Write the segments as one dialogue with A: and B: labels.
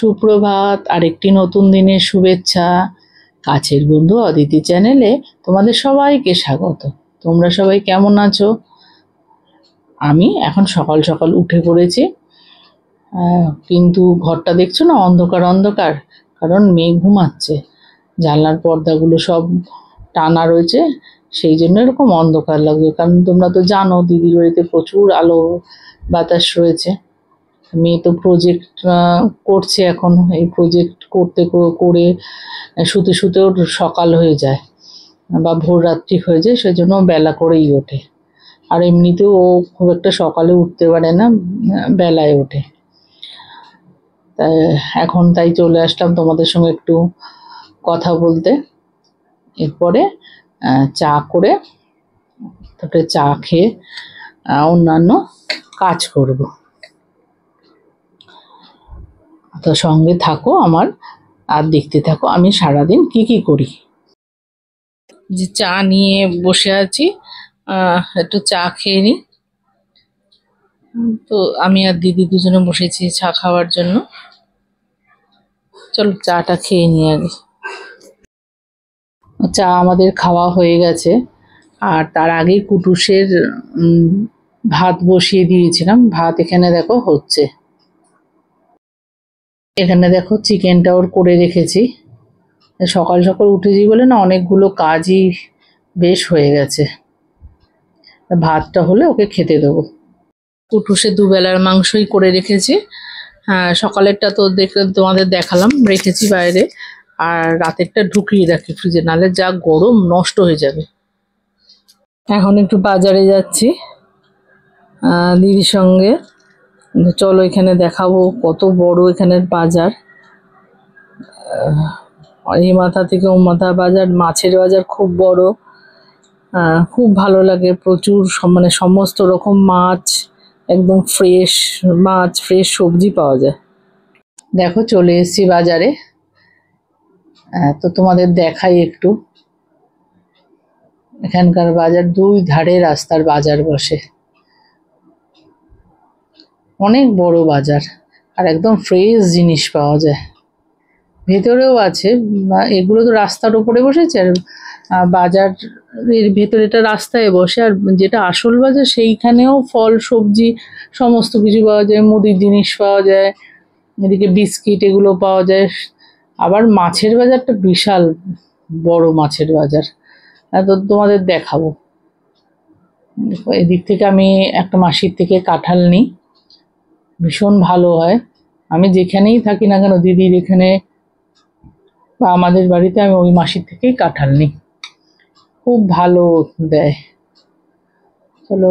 A: সুপ্রভাত, আরেকটি নতুন দিনের শুভেচ্ছা। কাছের বন্ধু অদিতি চ্যানেলে তোমাদের সবাইকে স্বাগত। তোমরা সবাই কেমন আছো? আমি এখন সকাল সকাল উঠে পড়েছি, কিন্তু ঘরটা দেখছো না, অন্ধকার অন্ধকার, কারণ মেয়ে ঘুমাচ্ছে। জানলার পর্দাগুলো সব টানা রয়েছে, সেই জন্য এরকম অন্ধকার লাগবে। কারণ তোমরা তো জানো দিদির বাড়িতে প্রচুর আলো বাতাস রয়েছে। মেয়ে তো প্রজেক্ট করছে এখন, এই প্রজেক্ট করতে করে শুতে শুতে ওর সকাল হয়ে যায় বা ভোর রাত্রি হয়ে যায়, সেজন্য বেলা করেই ওঠে। আর এমনিতেও ও খুব একটা সকালে উঠতে পারে না, বেলায় ওঠে। তাই এখন চলে আসলাম তোমাদের সঙ্গে একটু কথা বলতে। এরপরে চা করে, তারপরে চা খেয়ে অন্যান্য কাজ করব। তো সঙ্গে থাকো আমার, আর দেখতে থাকো আমি সারাদিন কি কি করি। যে চা নিয়ে বসে আছি, একটু চা খেয়ে নিই। তো আমি আর দিদি দুজনে বসেছি চা খাওয়ার জন্য। চলো চাটা খেয়ে নিই আগে। চা আমাদের খাওয়া হয়ে গেছে, আর তার আগেই কুটুসের ভাত বসিয়ে দিয়েছিলাম। ভাত এখানে দেখো হচ্ছে, এখানে দেখো চিকেনটা ওর করে রেখেছি। সকাল সকাল উঠেছি বলে না, অনেকগুলো কাজই বেশ হয়ে গেছে। ভাতটা হলে ওকে খেতে দেবো। কুটুসে দুবেলার মাংসই করে রেখেছি। সকালেরটা তো তোমাদের দেখালাম, রেখেছি বাইরে। আর রাতেরটা ঢুকিয়ে রাখি ফ্রিজে, নাহলে যা গরম, নষ্ট হয়ে যাবে। এখন একটু বাজারে যাচ্ছি দিদির সঙ্গে। চলো এখানে দেখাবো কত বড় এখানের বাজার। এই মাথা থেকে ও মাথা বাজার, মাছের বাজার খুব বড়। খুব ভালো লাগে, প্রচুর মানে সমস্ত রকম মাছ, একদম ফ্রেশ মাছ, ফ্রেশ সবজি পাওয়া যায়। দেখো চলে এসেছি বাজারে। তো তোমাদের দেখাই একটু। এখানকার বাজার, দুই ধারে রাস্তার বাজার বসে, অনেক বড় বাজার, আর একদম ফ্রেশ জিনিস পাওয়া যায়। ভেতরেও আছে, এগুলো তো রাস্তার উপরে বসেছে, আর বাজারের ভেতরেটা রাস্তায় বসে। আর যেটা আসল বাজার, সেইখানেও ফল সবজি সমস্ত কিছু পাওয়া যায়, মুদির জিনিস পাওয়া যায়, এদিকে বিস্কিট এগুলো পাওয়া যায়। আবার মাছের বাজারটা বিশাল বড়, মাছের বাজার। তো তোমাদের দেখাবো। এদিক থেকে আমি একটা মাসির থেকে কাঁঠাল নিই, ভীষণ ভালো হয়। আমি যেখানেই থাকি না কেন, দিদির এখানে বা আমাদের বাড়িতে, আমি ওই মাসির থেকেই কাঁঠাল নিই, খুব ভালো দেয়। চলো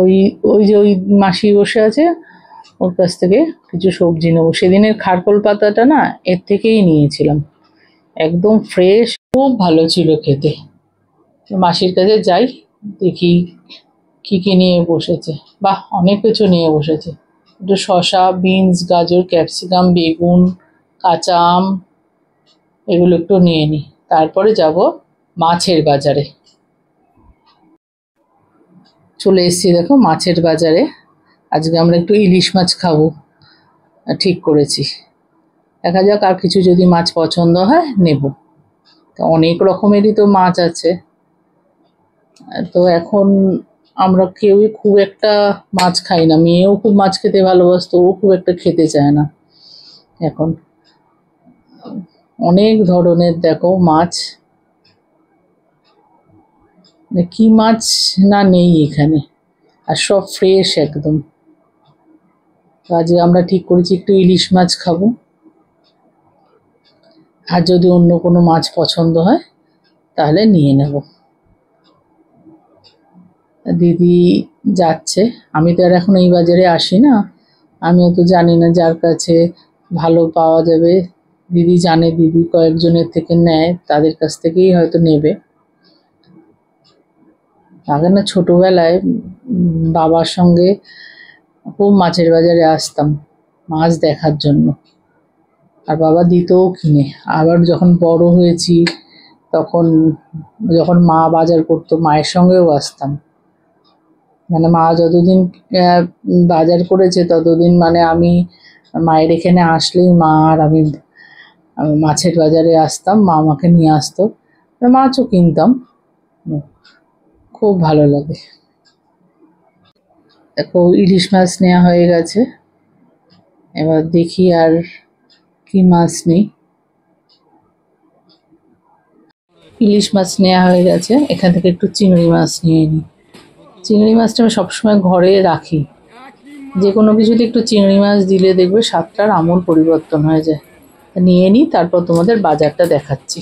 A: ওই যে ওই মাসি বসে আছে, ওর কাছ থেকে কিছু সবজি নেবো। সেদিনের খারকোল পাতাটা না, এর থেকেই নিয়েছিলাম, একদম ফ্রেশ, খুব ভালো ছিল খেতে। মাসির কাছে যাই, দেখি কি কি নিয়ে বসেছে। বাহ, অনেক কিছু নিয়ে বসেছে। একটু শসা, বিনস, গাজর, ক্যাপসিকাম, বেগুন, কাঁচা আম, এগুলো একটু নিয়ে নিই। তারপরে যাব মাছের বাজারে। চলে এসেছি দেখো মাছের বাজারে। আজকে আমরা একটু ইলিশ মাছ খাবো ঠিক করেছি। দেখা যাক, আর কিছু যদি মাছ পছন্দ হয় নেব। অনেক রকমেরই তো মাছ আছে। তো এখন আমরা কেউই খুব একটা মাছ খাই না। মেয়েও খুব মাছ খেতে ভালোবাসতো, ও খুব একটা খেতে চায় না এখন। অনেক ধরনের দেখো মাছ, কি মাছ না নেই এখানে, আর সব ফ্রেশ একদম। আজকে আমরা ঠিক করেছি একটু ইলিশ মাছ খাবো, আর যদি অন্য কোনো মাছ পছন্দ হয় তাহলে নিয়ে নেব। দিদি যাচ্ছে, আমি তো আর এখন এই বাজারে আসি না, আমিও তো জানি না যার কাছে ভালো পাওয়া যাবে। দিদি জানে, দিদি কয়েকজনের থেকে নেয়, তাদের কাছ থেকেই হয়তো নেবে। আগে না ছোটোবেলায় বাবার সঙ্গে খুব মাছের বাজারে আসতাম মাছ দেখার জন্য, আর বাবা দিতও কিনে। আবার যখন বড় হয়েছি, তখন যখন মা বাজার করতো, মায়ের সঙ্গেও আসতাম। মানে মা যতদিন বাজার করেছে ততদিন, মানে আমি মায়ের এখানে আসলেই মা আর আমি আমি মাছের বাজারে আসতাম, মা আমাকে নিয়ে আসতো, মাছও কিনতাম। খুব ভালো লাগে। দেখো ইলিশ মাছ নেওয়া হয়ে গেছে, এবার দেখি আর কি মাছ নেই। ইলিশ মাছ নেওয়া হয়ে গেছে, এখান থেকে একটু চিংড়ি মাছ নিয়ে নিই। চিংড়ি মাছটা আমি সবসময় ঘরে রাখি, যে কোনো কিছুতে একটু চিংড়ি মাছ দিলে দেখবে স্বাদটার আমূল পরিবর্তন হয়ে যায়। নিয়ে নিই, তারপর তোমাদের বাজারটা দেখাচ্ছি।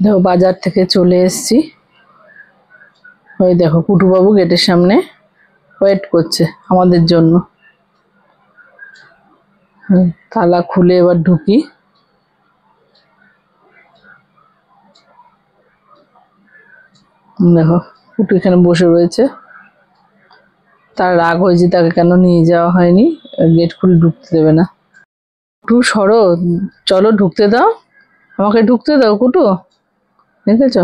A: দেখো বাজার থেকে চলে এসেছি, ওই দেখো পুটুবাবু গেটের সামনে ওয়েট করছে আমাদের জন্য। তালা খুলে এবার ঢুকি। দেখো পুটু এখানে বসে রয়েছে, তার রাগ হয়েছে তাকে কেন নিয়ে যাওয়া হয়নি, গেট খুলে ঢুকতে দেবে না। কুটু সরো, চলো ঢুকতে দাও, আমাকে ঢুকতে দাও কুটু। দেখেছ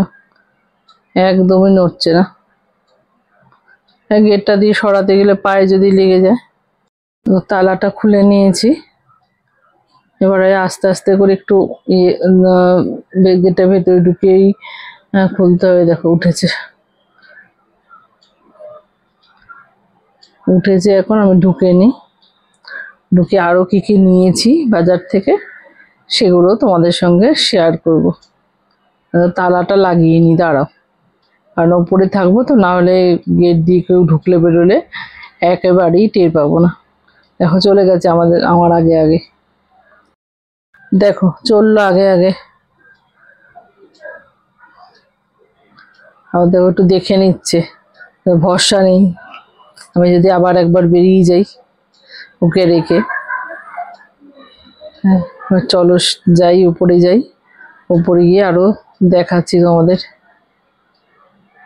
A: একদমই নড়ছে না, গেটটা দিয়ে সরাতে গেলে পায়ে যদি লেগে যায়। তালাটা খুলে নিয়েছি, এবারে আস্তে আস্তে করে একটু গেটটা ভেতরে ঢুকেই খুলতে হবে। দেখো উঠেছে উঠেছে এখন আমি ঢুকে নিই, ঢুকে আরও কি কি নিয়েছি বাজার থেকে সেগুলো তোমাদের সঙ্গে শেয়ার করব। তালাটা লাগিয়ে নি, দাঁড়াও, কারণ ওপরে থাকবো তো, না হলে গেট দিয়ে কেউ ঢুকলে বেরোলে একেবারেই টের পাবো না। দেখো চলে গেছে আমার আগে আগে, দেখো চললো আগে আগে। আবার দেখো একটু দেখে নিচ্ছে, ভরসা নেই, আমি যদি আবার একবার বেরিয়ে যাই ওকে রেখে। হ্যাঁ চলো যাই, উপরে যাই, উপরে গিয়ে আরো দেখাচ্ছি তোমাদের।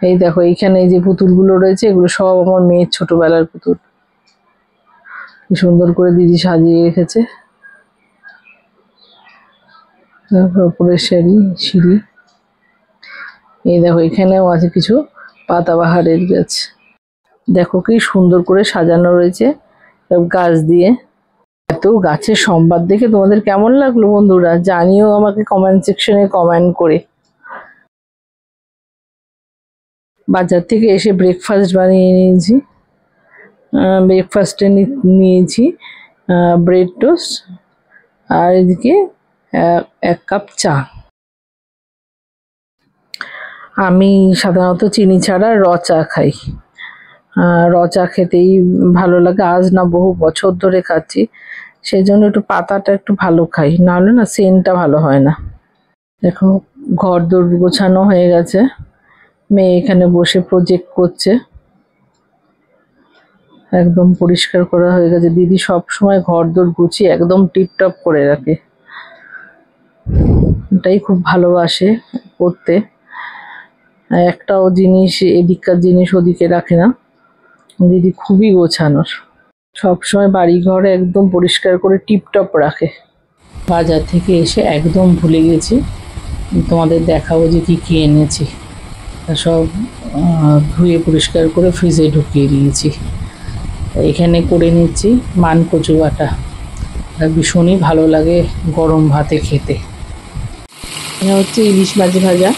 A: এই দেখো এইখানে এই যে পুতুলগুলো রয়েছে, এগুলো সব আমার মেয়ের ছোটবেলার পুতুল, কি সুন্দর করে দিদি সাজিয়ে রেখেছে। উপরে সিঁড়ি, এই দেখো এখানেও আছে কিছু পাতাবাহারের গাছ, দেখো কি সুন্দর করে সাজানো রয়েছে গাছ দিয়ে। এত গাছের সম্বাদ দেখে তোমাদের কেমন লাগলো বন্ধুরা, জানিও আমাকে কমেন্ট সেকশনে কমেন্ট করে। বাজার থেকে এসে ব্রেকফাস্ট বানিয়ে নিয়েছি, ব্রেকফাস্টে নিয়েছি ব্রেড টোস্ট, আর এদিকে 1 কাপ চা। আমি সাধারণত চিনি ছাড়া র চা খাই, র চা খেতেই ভালো লাগে, আজ না বহু বছর ধরে খাচ্ছি, সেই জন্য একটু পাতাটা একটু ভালো খাই, নাহলে না সেন্টটা ভালো হয় না। দেখো ঘর দোর গোছানো হয়ে গেছে, মেয়ে এখানে বসে প্রজেক্ট করছে, একদম পরিষ্কার করা হয়ে গেছে। দিদি সব সময় ঘর দোর গুছিয়ে একদম টিপটপ করে রাখে, এটাই খুব ভালোবাসে করতে, একটাও জিনিস এদিককার জিনিস ওদিকে রাখে না, দিদি খুবই গোছানোর, সবসময় বাড়ি ঘর একদম পরিষ্কার করে টিপটপ রাখে। বাজার থেকে এসে একদম ভুলে গেছি তোমাদের দেখাবো যে কি কি এনেছি, সব ধুয়ে পরিষ্কার করে ফ্রিজে ঢুকিয়ে দিয়েছি। এখানে করে নিচ্ছি মান কচু বাটা, ভীষণই ভালো লাগে গরম ভাতে খেতে। এটা হচ্ছে ইলিশ মাছ ভাজা,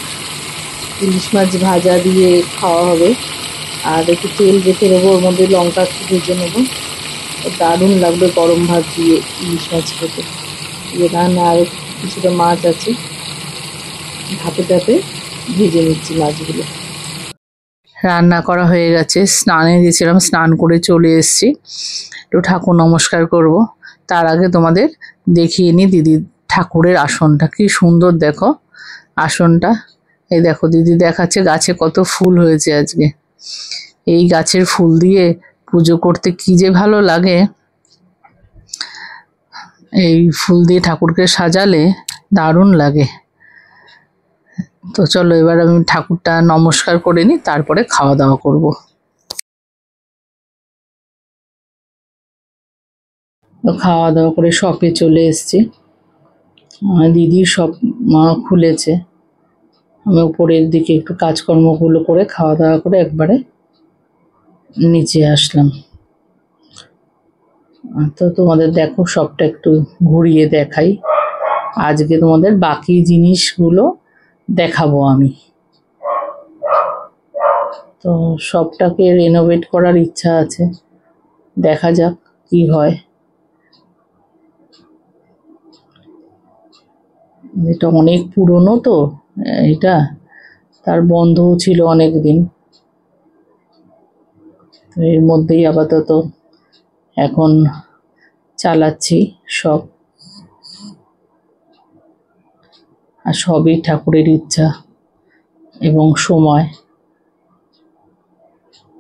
A: ইলিশ মাছ ভাজা দিয়ে খাওয়া হবে, আর একটু তেল রেখে দেবো, ওর মধ্যে লঙ্কা ভেজে নেবো, দারুণ লাগবে গরম ভাত দিয়ে ইলিশ মাছ খেতে। এখানে আর কিছুটা মাছ আছে, ধাপে ধাপে ভেজে নিচ্ছি মাছগুলো। রান্না করা হয়ে গেছে, স্নানে গেছিলাম, স্নান করে চলে এসেছি। একটু ঠাকুর নমস্কার করব। তার আগে তোমাদের দেখিয়ে নিই দিদি ঠাকুরের আসনটা কি সুন্দর, দেখো আসনটা। এই দেখো দিদি দেখাচ্ছে গাছে কত ফুল হয়েছে আজকে। এই গাছের ফুল দিয়ে পুজো করতে কি যে ভালো লাগে। এই ফুল দিয়ে ঠাকুরকে সাজালে দারুণ লাগে। তো চলো এবার আমি ঠাকুরটা নমস্কার করে নিই, তারপরে খাওয়া দাওয়া করব। তো খাওয়া দাওয়া করে শপে চলে এসেছি। দিদির শপ খুলেছে। আমি উপরের দিকে একটু কাজকর্মগুলো করে খাওয়া দাওয়া করে একবারে নিচে আসলাম। তো তোমাদের দেখো শপটা একটু ঘুরিয়ে দেখাই। আজকে তোমাদের বাকি জিনিসগুলো দেখাবো আমি। তো শপটাকে রেনোভেট করার ইচ্ছা আছে, দেখা যাক কি হয়। এটা অনেক পুরনো তো, এটা তার বন্ধও ছিল অনেক দিন। তো এর মধ্যেই আপাতত এখন চালাচ্ছি সব। আর সবই ঠাকুরের ইচ্ছা এবং সময়,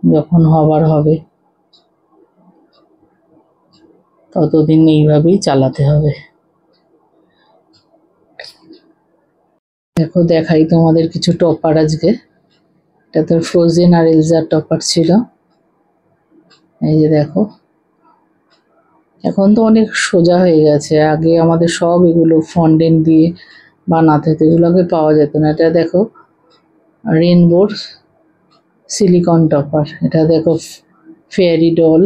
A: যখন হবার হবে ততদিন এইভাবেই চালাতে হবে। দেখো দেখাই তোমাদের কিছু টপার আজকে। এটা তো ফ্রোজেন আর এলজার টপার ছিল। এই যে দেখো, এখন তো অনেক সোজা হয়ে গেছে। আগে আমাদের সব এগুলো ফন্ডেন্ট দিয়ে বানাতে হতো, এগুলো আগে পাওয়া যেত না। এটা দেখো রেনবোর সিলিকন টপার। এটা দেখো ফেয়ারি ডল।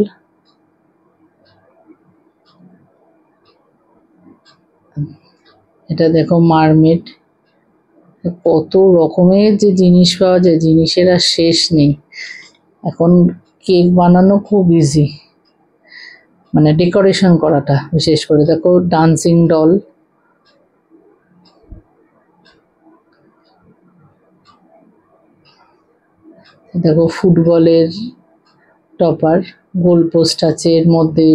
A: এটা দেখো মারমেড। কত রকমের যে জিনিস পাওয়া যায়, জিনিসের আর শেষ নেই। এখন কেক বানানো খুব ইজি, মানে ডেকোরেশন করাটা বিশেষ করে। দেখো ডান্সিং ডল। দেখো ফুটবলের টপার, গোল পোস্ট আছে, এর মধ্যে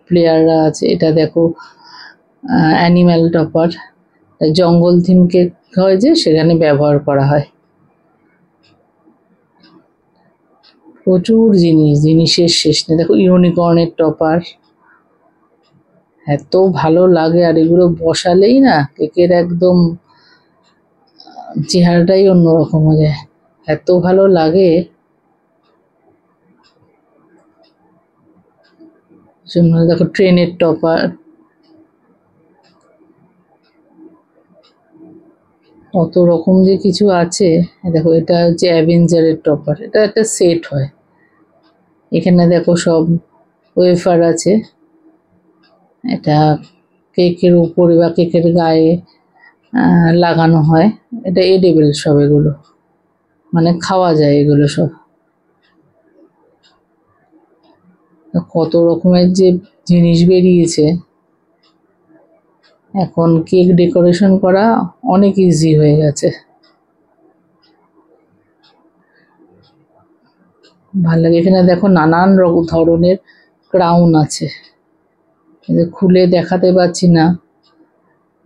A: প্লেয়াররা আছে। এটা দেখো অ্যানিম্যাল টপার, জঙ্গল থিম কেক হয় যে সেখানে ব্যবহার করা হয়। প্রচুর জিনিস, জিনিসের শেষ নেই। দেখো ইউনিকর্নের টপার, এত ভালো লাগে। আর এগুলো বসালেই না কেকের একদম চেহারাটাই অন্যরকম হয়ে যায়, এত ভালো লাগে। জন্য দেখো ট্রেনের টপার, কত রকম যে কিছু আছে। দেখো এটা হচ্ছে অ্যাভেঞ্জারের টপার, এটা একটা সেট হয়। এখানে দেখো সব ওয়েফার আছে। এটা কেকের উপরে বা কেকের গায়ে লাগানো হয়। এটা এডিবল সব, এগুলো মানে খাওয়া যায় এগুলো সব। কত রকমের যে জিনিস বেরিয়েছে, এখন কেক ডেকোরেশন করা অনেক ইজি হয়ে গেছে। ভালো লাগে। এখানে দেখো নানান ধরনের ক্রাউন আছে, কিন্তু খুলে দেখাতে পারছি না,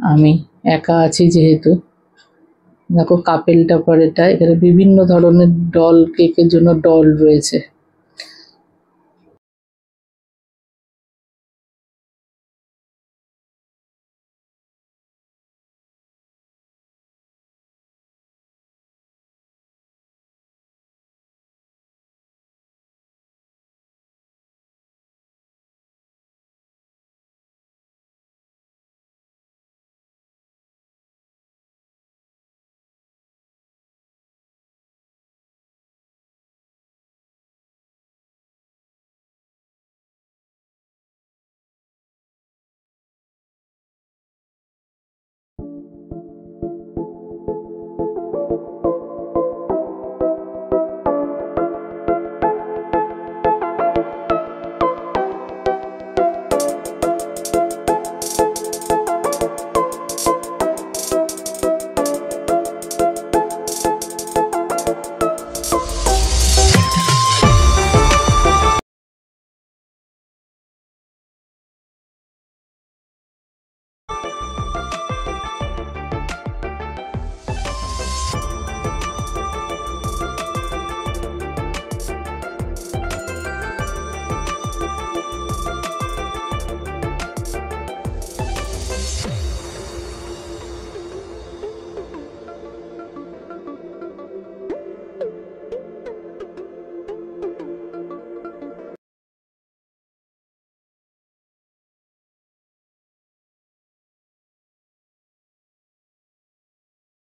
A: আমি একা আছি যেহেতু। দেখো কাপেল টপার, এটা এখানে বিভিন্ন ধরনের ডল, কেকের জন্য ডল রয়েছে।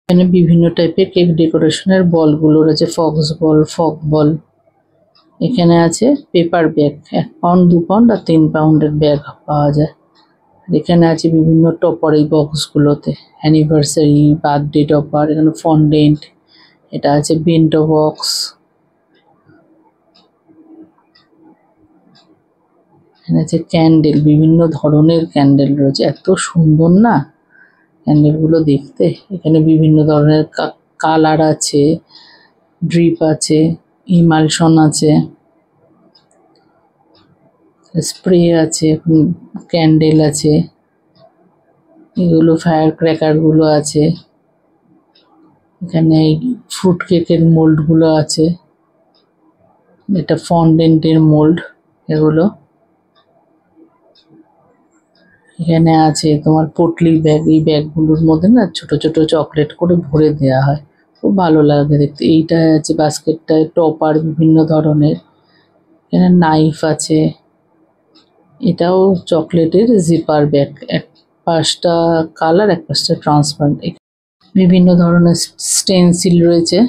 A: এখানে বিভিন্ন টাইপের কেক ডেকোরেশনের বলগুলো রয়েছে, ফক্স বল, ফক বল। এখানে আছে পেপার ব্যাগ, 1 পাউন্ড, 2 পাউন্ড আর 3 পাউন্ডের ব্যাগ পাওয়া যায়। আর এখানে আছে বিভিন্ন টপার এই বক্সগুলোতে, অ্যানিভার্সারি, বার্থডে টপার, এখানে ফন্ডেন্ট, এটা আছে বেন্টো বক্স। এখানে আছে ক্যান্ডেল, বিভিন্ন ধরনের ক্যান্ডেল রয়েছে, এত সুন্দর না ক্যান্ডেলগুলো দেখতে। এখানে বিভিন্ন ধরনের কালার আছে, ড্রিপ আছে, ইমালশন আছে, স্প্রে আছে, ক্যান্ডেল আছে, এগুলো ফায়ার ক্র্যাকারগুলো আছে। এখানে ফ্রুট কেকের মোল্ডগুলো আছে, এটা ফন্ডেন্টের মোল্ড এগুলো। এখানে আছে তোমার পটলি ব্যাগ, এই ব্যাগগুলোর মধ্যে না ছোট ছোট চকলেট করে ভরে দেওয়া হয়, খুব ভালো লাগে দেখতে। এইটা আছে বাস্কেটটায় টপার বিভিন্ন ধরনের। এখানে নাইফ আছে, এটাও চকলেটের জিপার ব্যাগ, এক পাশটা কালার, এক পাশটা ট্রান্সপারেন্ট। বিভিন্ন ধরনের স্টেনসিল রয়েছে,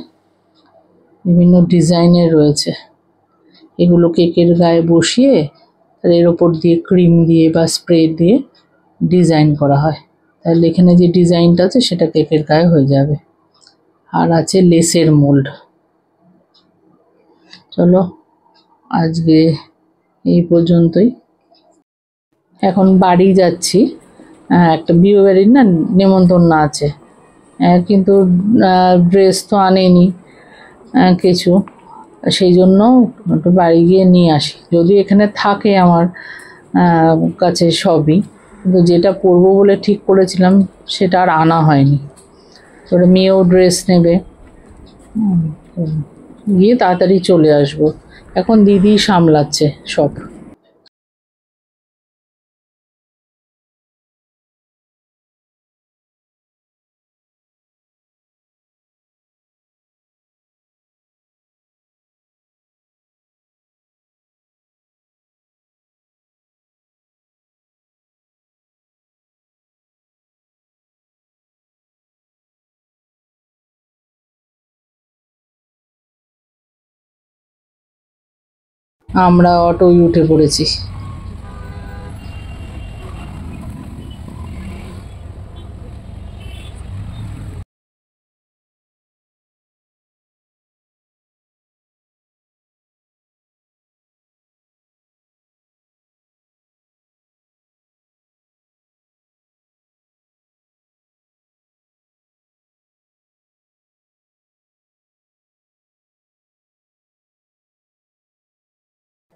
A: বিভিন্ন ডিজাইনের রয়েছে। এগুলো কেকের গায়ে বসিয়ে আর এর ওপর দিয়ে ক্রিম দিয়ে বা স্প্রে দিয়ে ডিজাইন করা হয়, তাহলে এখানে যে ডিজাইনটা আছে সেটা কেকের গায়ে হয়ে যাবে। আর আছে লেসের মোল্ড। চলো আজকে এই পর্যন্তই, এখন বাড়ি যাচ্ছি। একটা বিয়ে বাড়ির না নেমন্তন্ন আছে, কিন্তু ড্রেস তো আনেনি কিছু, সেই জন্য একটু বাড়ি গিয়ে নিয়ে আসি। যদি এখানে থাকে আমার কাছে সবই, কিন্তু যেটা পরবো বলে ঠিক করেছিলাম সেটা আর আনা হয়নি। তোর মেয়েও ড্রেস নেবে, গিয়ে তাড়াতাড়ি চলে আসবো। এখন দিদি সামলাচ্ছে সব। আমরা অটোয় উঠে পড়েছি।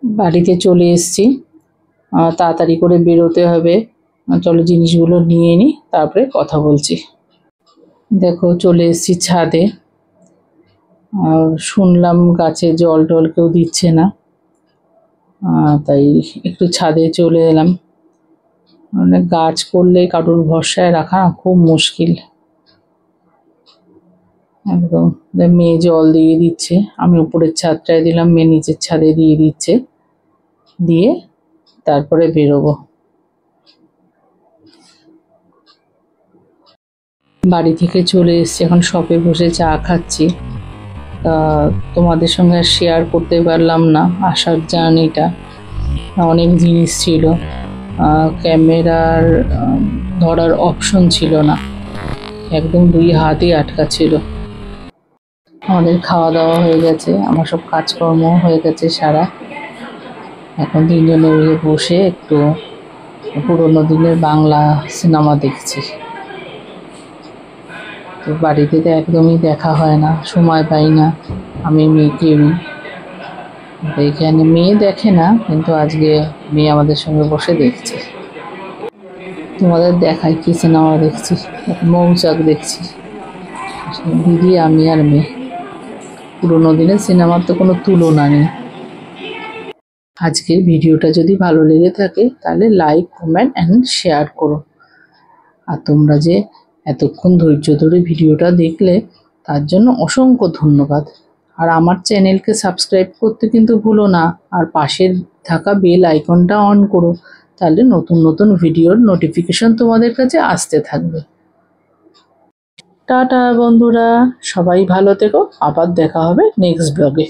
A: বাড়িতে চলে এসেছি, তাড়াতাড়ি করে বেরোতে হবে। চলো জিনিসগুলো নিয়ে নিই, তারপরে কথা বলছি। দেখো চলে এসেছি ছাদে, শুনলাম গাছে জল টল কেউ দিচ্ছে না, তাই একটু ছাদে চলে এলাম। মানে গাছ করলে কারোর ভরসায় রাখা খুব মুশকিল একদম। মেয়ে জল দিয়ে দিচ্ছে, আমি উপরের ছাদটায় দিলাম, মেয়ে নিচের ছাদে দিয়ে দিচ্ছে, দিয়ে তারপরে বেরোবো। বাড়ি থেকে চলে এসেছি, এখন শপে বসে চা খাচ্ছি। তা তোমাদের সঙ্গে শেয়ার করতে পারলাম না আসার জার্নিটা, অনেক জিনিস ছিল, ক্যামেরার ধরার অপশন ছিল না, একদম 2 হাতই আটকা ছিল। আমাদের খাওয়া দাওয়া হয়ে গেছে, আমার সব কাজকর্ম হয়ে গেছে সারা। এখন 3 জনে বসে একটু পুরোনো দিনের বাংলা সিনেমা দেখছি। তো বাড়িতে তো একদমই দেখা হয় না, সময় পাই না আমি মেয়েকেই। এখানে মেয়ে দেখে না, কিন্তু আজকে মেয়ে আমাদের সঙ্গে বসে দেখছে। তোমাদের দেখাই কি সিনেমা দেখছি, মৌচাক দেখছি, দিদি, আমি আর মেয়ে। পুরোনো দিনের সিনেমার তো কোনো তুলনা নেই। আজকের ভিডিওটা যদি ভালো লেগে থাকে তাহলে লাইক, কমেন্ট অ্যান্ড শেয়ার করো। আর তোমরা যে এতক্ষণ ধৈর্য ধরে ভিডিওটা দেখলে তার জন্য অসংখ্য ধন্যবাদ। আর আমার চ্যানেলকে সাবস্ক্রাইব করতে কিন্তু ভুলো না, আর পাশের থাকা বেল আইকনটা অন করো, তাহলে নতুন নতুন ভিডিওর নোটিফিকেশন তোমাদের কাছে আসতে থাকবে। টাটা বন্ধুরা, সবাই ভালো থেকো, আবার দেখা হবে নেক্সট ব্লগে।